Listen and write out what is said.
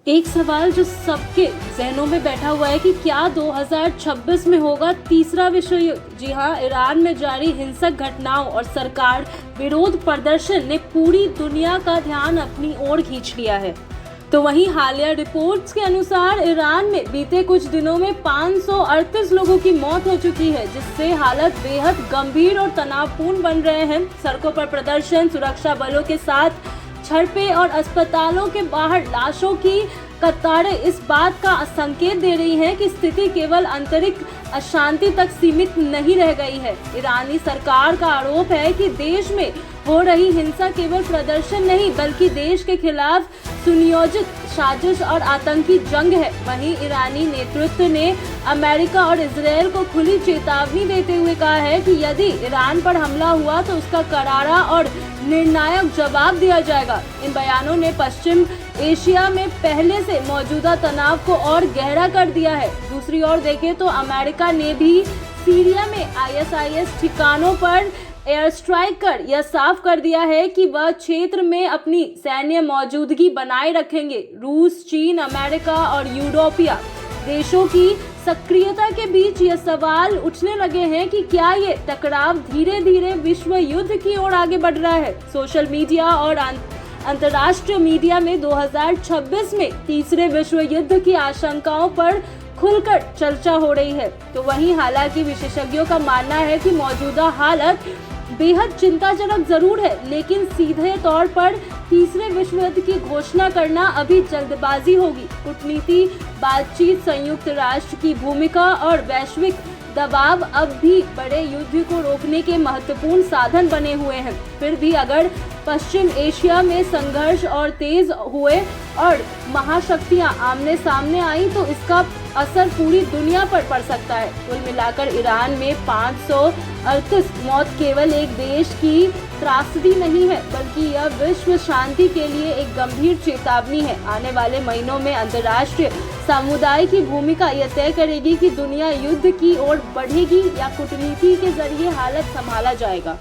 एक सवाल जो सबके जहनों में बैठा हुआ है कि क्या 2026 में होगा तीसरा विश्व युद्ध। जी हाँ, ईरान में जारी हिंसक घटनाओं और सरकार विरोध प्रदर्शन ने पूरी दुनिया का ध्यान अपनी ओर खींच लिया है। तो वहीं हालिया रिपोर्ट्स के अनुसार ईरान में बीते कुछ दिनों में 538 लोगों की मौत हो चुकी है, जिससे हालत बेहद गंभीर और तनावपूर्ण बन रहे हैं। सड़कों पर प्रदर्शन, सुरक्षा बलों के साथ झड़पें और अस्पतालों के बाहर लाशों की कतारें इस बात का संकेत दे रही हैं कि स्थिति केवल आंतरिक अशांति तक सीमित नहीं रह गई है। ईरानी सरकार का आरोप है कि देश में हो रही हिंसा केवल प्रदर्शन नहीं बल्कि देश के खिलाफ सुनियोजित साजिश और आतंकी जंग है। वहीं ईरानी नेतृत्व ने अमेरिका और इजरायल को खुली चेतावनी देते हुए कहा है कि यदि ईरान पर हमला हुआ तो उसका करारा और निर्णायक जवाब दिया जाएगा। इन बयानों ने पश्चिम एशिया में पहले से मौजूदा तनाव को और गहरा कर दिया है। दूसरी ओर देखें तो अमेरिका ने भी सीरिया में आईएसआईएस ठिकानों पर एयर स्ट्राइक कर यह साफ कर दिया है कि वह क्षेत्र में अपनी सैन्य मौजूदगी बनाए रखेंगे। रूस, चीन, अमेरिका और यूरोपीय देशों की सक्रियता के बीच यह सवाल उठने लगे हैं कि क्या ये टकराव धीरे धीरे विश्व युद्ध की ओर आगे बढ़ रहा है। सोशल मीडिया और अंतर्राष्ट्रीय मीडिया में 2026 में तीसरे विश्व युद्ध की आशंकाओं पर खुलकर चर्चा हो रही है। तो वहीं हालांकि विशेषज्ञों का मानना है कि मौजूदा हालत बेहद चिंताजनक जरूर है, लेकिन सीधे तौर पर तीसरे विश्व युद्ध की घोषणा करना अभी जल्दबाजी होगी। कूटनीति, बातचीत, संयुक्त राष्ट्र की भूमिका और वैश्विक दबाव अब भी बड़े युद्ध को रोकने के महत्वपूर्ण साधन बने हुए हैं। फिर भी अगर पश्चिम एशिया में संघर्ष और तेज हुए और महाशक्तियां आमने सामने आई तो इसका असर पूरी दुनिया पर पड़ सकता है। कुल मिलाकर ईरान में 538 मौत केवल एक देश की त्रासदी नहीं है, बल्कि यह विश्व शांति के लिए एक गंभीर चेतावनी है। आने वाले महीनों में अंतर्राष्ट्रीय समुदाय की भूमिका यह तय करेगी कि दुनिया युद्ध की ओर बढ़ेगी या कूटनीति के जरिए हालत संभाला जाएगा।